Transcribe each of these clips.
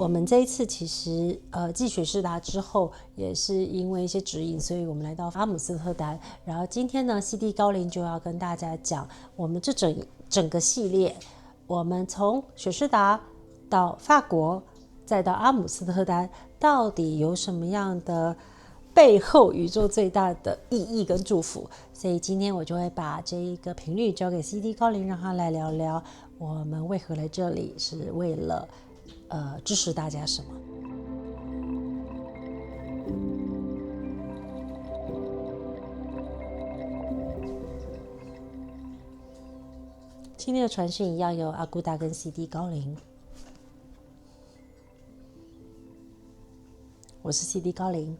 我們這一次其實繼雪士達之後，也是因為一些指引，所以我們來到阿姆斯特丹。然後今天呢 CD 高靈就要跟大家講我們这整個系列，我們從雪士達到法國再到阿姆斯特丹，到底有什麼樣的背後宇宙最大的意義跟祝福。所以今天我就會把這一個頻率交給 CD 高靈，讓他來聊聊我們為何來這裡，是為了支持大家什麼。今天的傳訊一樣由阿姑達跟 CD 高靈，我是 CD 高靈。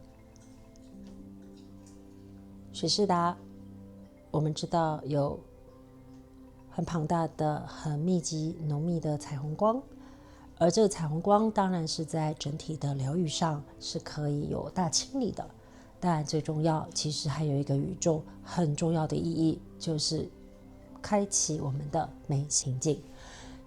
雪士達，我們知道有很龐大的、很密集、濃密的彩虹光，而這個彩虹光當然是在整體的療癒上是可以有大清理的。但最重要，其實還有一個宇宙很重要的意義，就是開啟我們的眉心鏡。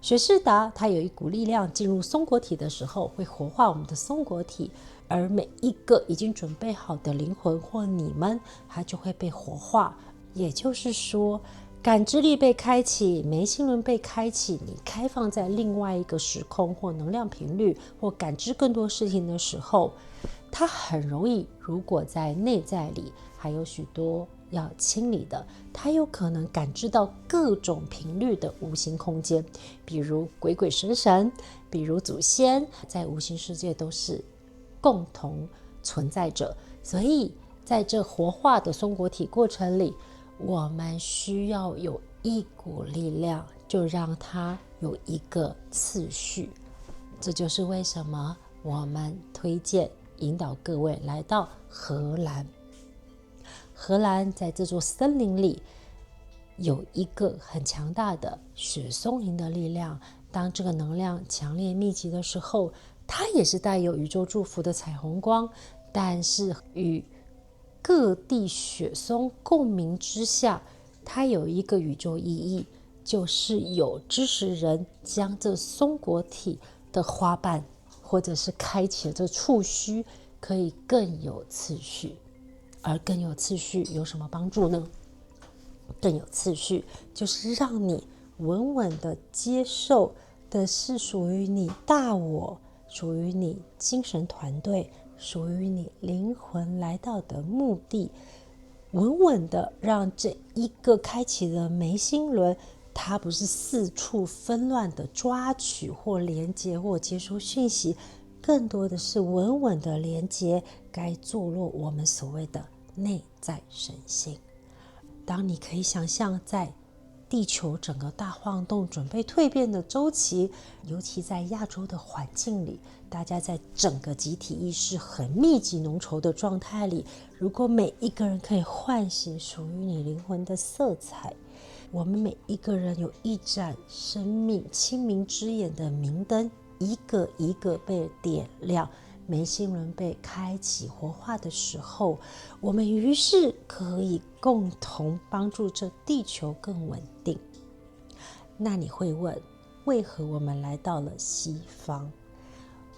雪士達它有一股力量，進入松果體的時候會活化我們的松果體，而每一個已經準備好的靈魂或你們，它就會被活化。也就是說，感知力被開啟，眉心輪被開啟，你開放在另外一個時空或能量頻率，或感知更多事情的時候，它很容易，如果在內在裡還有許多要清理的，它有可能感知到各種頻率的無形空間，比如鬼鬼神神，比如祖先，在無形世界都是共同存在着。所以在這活化的松果體過程裡，我們需要有一股力量，就讓它有一個次序。這就是為什麼我們推薦引導各位來到荷蘭。荷蘭在這座森林裡有一個很強大的雪松林的力量，當這個能量強烈密集的時候，它也是帶有宇宙祝福的彩虹光，但是與各地雪松共鳴之下，它有一個宇宙意義，就是有支持人將這松果體的花瓣或者是開啟了這觸鬚，可以更有次序。而更有次序有什麼幫助呢？更有次序就是讓你穩穩的接受的是屬於你大我，屬於你精神團隊，屬於你靈魂來到的目的，穩穩的讓這一個開啟的眉心輪，它不是四處紛亂的抓取或連接或接收訊息，更多的是穩穩的連接該坐落我們所謂的內在神性。當你可以想象在地球整個大晃動準備蛻變的週期，尤其在亞洲的環境裡，大家在整個集體意識很密集濃稠的狀態裡，如果每一個人可以喚醒屬於你靈魂的色彩，我們每一個人有一盞生命清明之眼的明燈，一個一個被點亮，眉心輪被開啟活化的時候，我們於是可以共同幫助這地球更穩定。那你會問，為何我們來到了西方？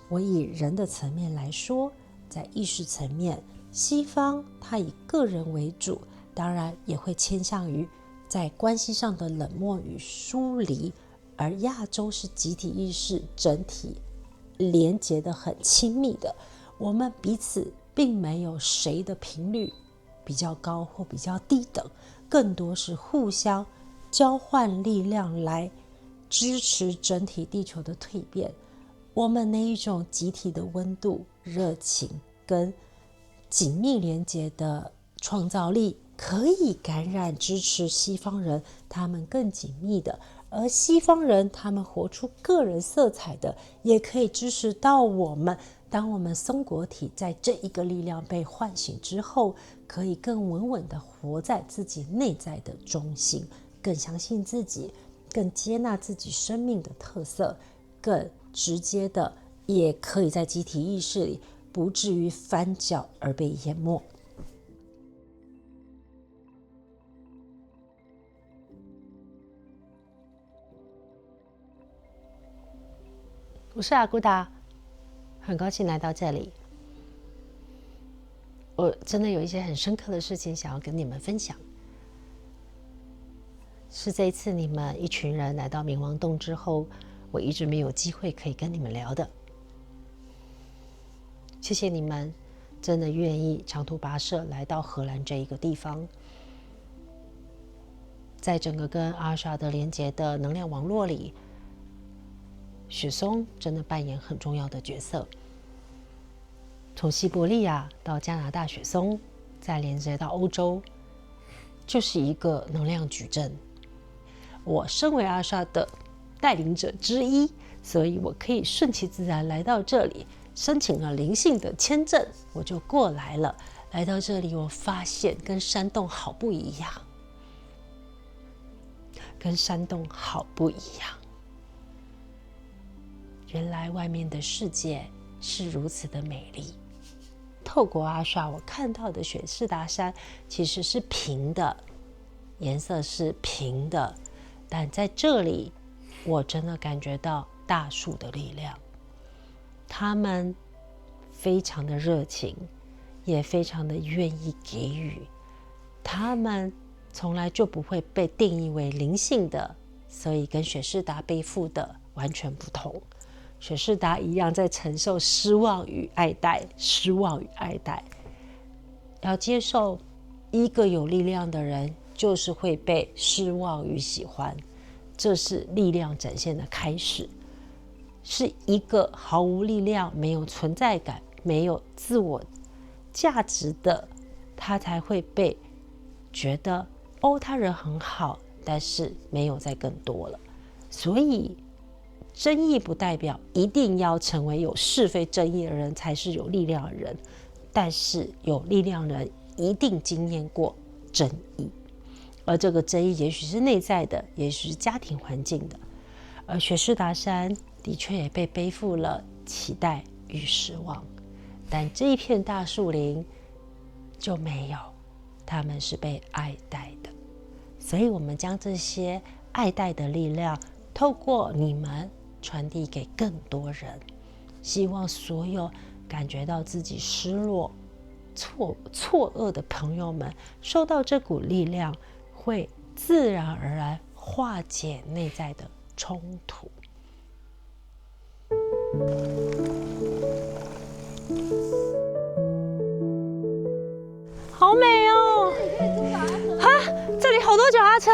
我以人的層面來說，在意識層面，西方它以個人為主，當然也會傾向於在關係上的冷漠與疏離，而亞洲是集體意識整體連接的很親密的，我們彼此並沒有誰的頻率比較高或比較低等，更多是互相交換力量來支持整體地球的蛻變。我們那一種集體的溫度、熱情跟緊密連接的創造力，可以感染支持西方人他們更緊密的，而西方人他們活出個人色彩的，也可以支持到我們。當我們松果體在這一個力量被喚醒之後，可以更穩穩地活在自己內在的中心，更相信自己，更接納自己生命的特色，更直接的也可以在集體意識裡不至於翻攪而被淹沒。我是阿姑達，很高興來到這裡。我真的有一些很深刻的事情想要跟你們分享，是這一次你們一群人來到冥王洞之後，我一直沒有機會可以跟你們聊的。謝謝你們真的願意長途跋涉來到荷蘭這一個地方，在整個跟阿莎的連接的能量網絡裡，雪松真的扮演很重要的角色。從西伯利亞到加拿大雪松，再連接到歐洲，就是一個能量矩陣。我身為阿莎的帶領者之一，所以我可以順其自然來到這裡，申請了靈性的簽證，我就過來了。來到這裡，我發現跟山洞好不一樣，跟山洞好不一樣。原來外面的世界是如此的美麗。透過阿莎，我看到的雪士達山其實是平的，顏色是平的，但在這裡，我真的感覺到大樹的力量。他們非常的熱情，也非常的願意給予。他們從來就不会被定義為靈性的，所以跟雪士達背負的完全不同。雪士達一樣在承受失望與愛戴，失望與愛戴。要接受一個有力量的人，就是會被失望與喜歡，這是力量展現的開始。是一個毫無力量、沒有存在感、沒有自我價值的，他才會被覺得哦，他人很好，但是沒有再更多了。所以爭議不代表一定要成為有是非爭議的人才是有力量的人，但是有力量的人一定經驗過爭議，而這個爭議也許是內在的，也許是家庭環境的。而雪士達山的確也被背負了期待與失望，但這一片大樹林就沒有，他們是被愛戴的。所以我們將這些愛戴的力量透過你們傳遞給更多人，希望所有感覺到自己失落、錯愕的朋友們，受到這股力量，會自然而然化解內在的衝突。好美哦！哈，這裡好多腳踏車。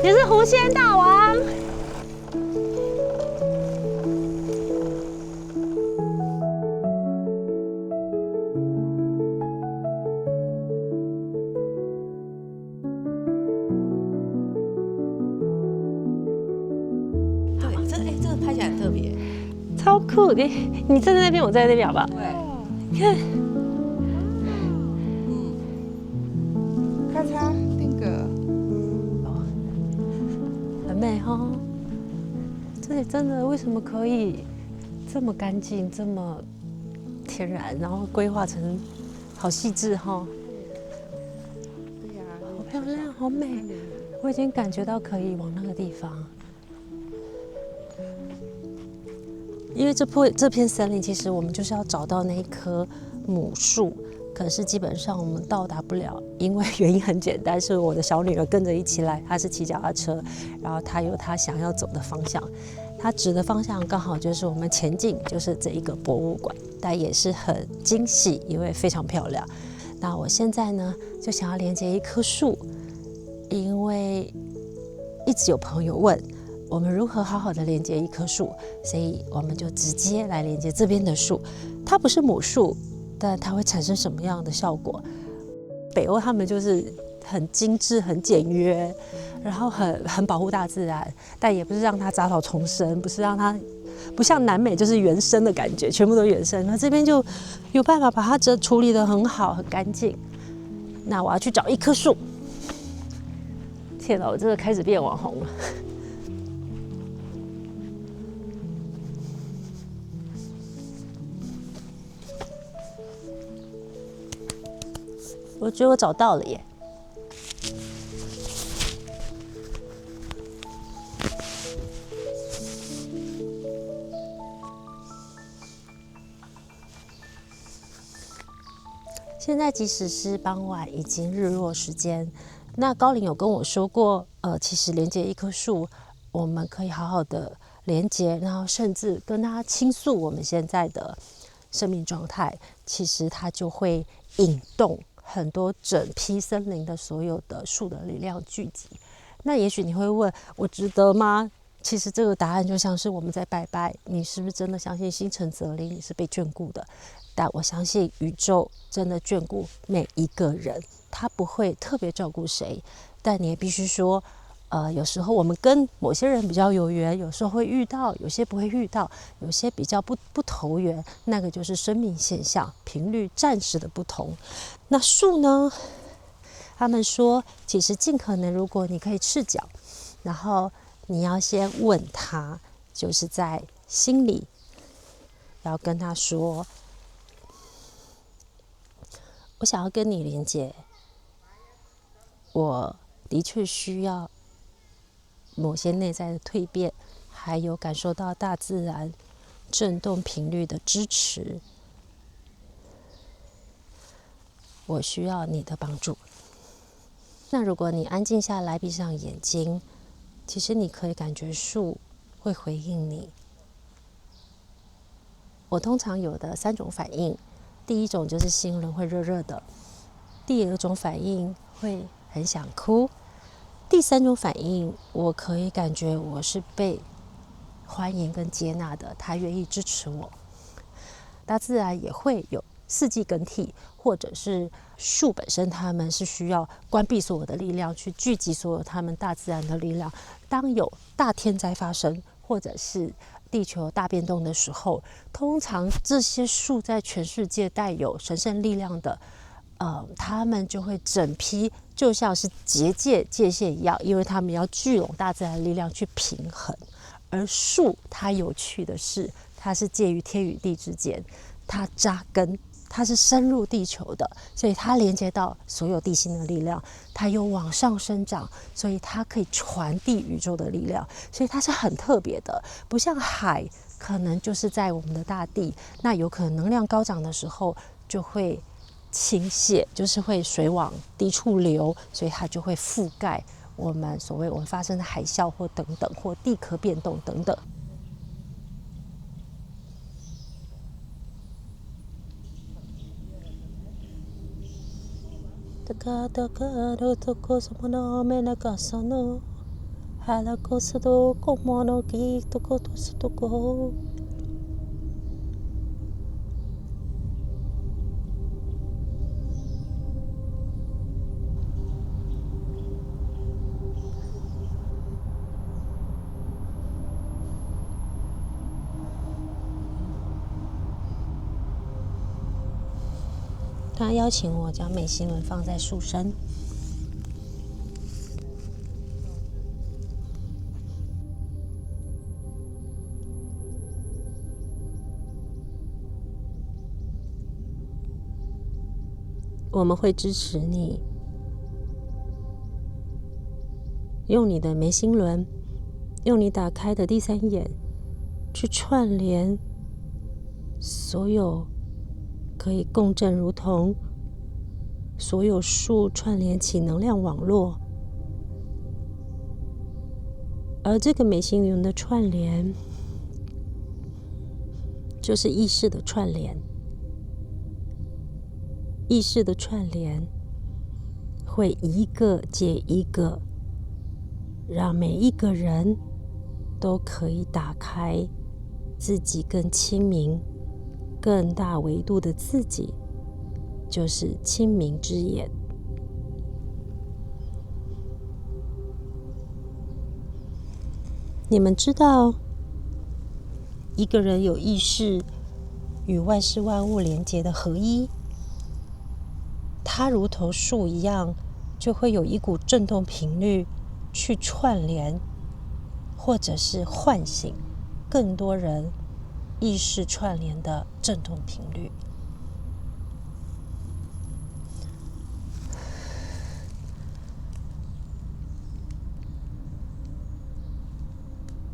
也是狐仙大王。对，这个拍起来很特別，超酷！你站在那邊，我站在那邊，好不好？對，你看，咔嚓定格。很美哈，这裡真的為什麼可以這麼乾淨、這麼天然，然後規劃成好細緻哈？對呀，好漂亮，好美！我已經感覺到可以往那個地方，因為這片森林，其實我們就是要找到那一棵母樹。可是基本上我們到達不了，因為原因很簡單，是我的小女兒跟着一起來，她是騎腳踏車，然後她有她想要走的方向，她指的方向剛好就是我們前進，就是這一個博物館，但也是很驚喜，因為非常漂亮。那我現在呢，就想要連接一棵樹，因為一直有朋友問我們如何好好的連接一棵樹，所以我們就直接來連接這邊的樹，它不是母樹。但它會產生什麼樣的效果？北歐他們就是很精緻、很簡約，然後很保護大自然，但也不是讓它雜草叢生，不是讓它不像南美就是原生的感覺，全部都原生。那這邊就有辦法把它處理得很好、很乾淨。那我要去找一棵樹。天哪，我真的開始變網紅了。我覺得我找到了耶！現在即使是傍晚，已經日落時間。那高靈有跟我說過，其實連接一棵樹，我們可以好好的連接，然後甚至跟他傾訴我們現在的生命狀態，其實它就會引動很多整批森林的所有的樹的力量聚集。那也許你會問，我值得嗎？其實這個答案就像是我們在拜拜，你是不是真的相信心誠則靈，你是被眷顧的？但我相信宇宙真的眷顧每一個人，他不會特別照顧誰。但你也必須說，有時候我們跟某些人比較有緣，有時候會遇到，有些不會遇到，有些比較不投緣，那個就是生命現象，頻率暫時的不同。那樹呢？他們說，其實盡可能，如果你可以赤腳，然後你要先問他，就是在心裡要跟他說，我想要跟你連接，我的確需要某些內在的蛻變，還有感受到大自然振動頻率的支持，我需要你的幫助。那如果你安靜下來，閉上眼睛，其實你可以感覺樹會回應你。我通常有的3種反應，第一種就是心輪會熱熱的，第二種反應會很想哭，第3種反應我可以感覺我是被歡迎跟接納的，他願意支持我。大自然也會有四季更替，或者是樹本身他們是需要關閉所有的力量，去聚集所有他們大自然的力量。當有大天災發生，或者是地球大變動的時候，通常這些樹在全世界帶有神聖力量的，他們就會整批就像是界限一樣，因为他們要聚攏大自然的力量去平衡。而樹它有趣的是，它是介於天與地之間，它扎根，它是深入地球的，所以它連接到所有地心的力量，它又往上生長，所以它可以傳遞宇宙的力量，所以它是很特別的。不像海，可能就是在我们的大地，那有可能能量高漲的時候就会傾瀉，就是會水往低處流，所以它就會覆蓋我們我們發生的海嘯或等等，或地殼變動等等。他邀請我將眉心輪放在樹身，我們會支持你，用你的眉心輪，用你打開的第3眼，去串聯所有可以共振，如同所有樹串聯起能量網絡。而這個眉心輪的串聯，就是意識的串聯。意識的串聯會一個接一個，讓每一個人都可以打開自己更清明、更大維度的自己，就是清明之眼。你們知道，一個人有意識與萬事萬物連接的合一，它如同樹一樣，就會有一股振動頻率去串聯，或者是喚醒更多人意識串聯的振動頻率。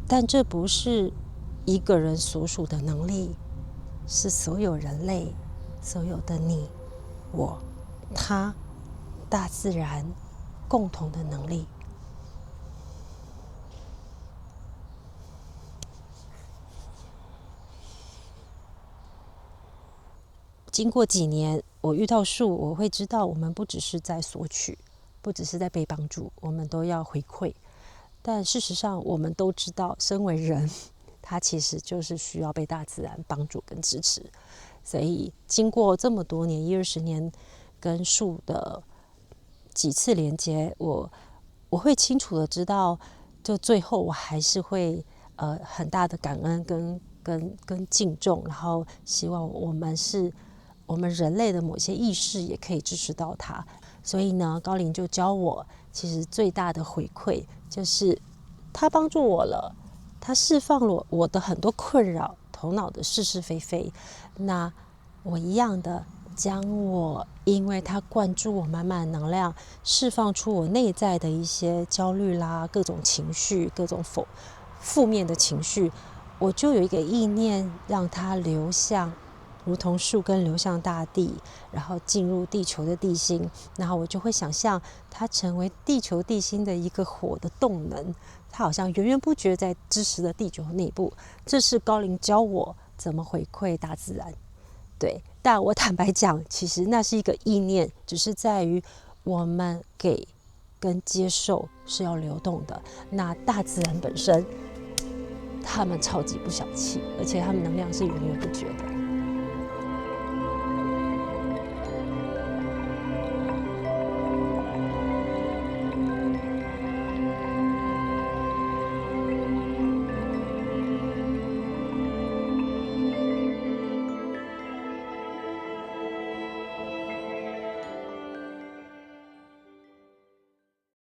但這不是一個人所屬的能力，是所有人類，所有的你我、他、大自然共同的能力。經過幾年，我遇到樹，我會知道我們不只是在索取，不只是在被幫助，我們都要回饋。但事實上，我們都知道，身為人，他其實就是需要被大自然幫助跟支持。所以，經過這麼多年，20年跟樹的幾次連接，我會清楚的知道，就最後我還是會很大的感恩跟敬重，然後希望我們人類的某些意識也可以支持到它。所以呢，高靈就教我，其實最大的回饋就是他幫助我了，他釋放了我的很多困擾，頭腦的是是非非。那我一樣的將我，因為他灌注我滿滿能量，釋放出我內在的一些焦慮啦，各種情緒，各種負面的情緒，我就有一個意念，讓它流向，如同樹根流向大地，然後進入地球的地心，然後我就會想象它成為地球地心的一個火的動能，它好像源源不絕在支持着地球內部。這是高靈教我怎麼回饋大自然。對，但我坦白講，其實那是一個意念，只是在於我們給跟接受是要流動的。那大自然本身，他們超級不小氣，而且他們能量是源源不絕的。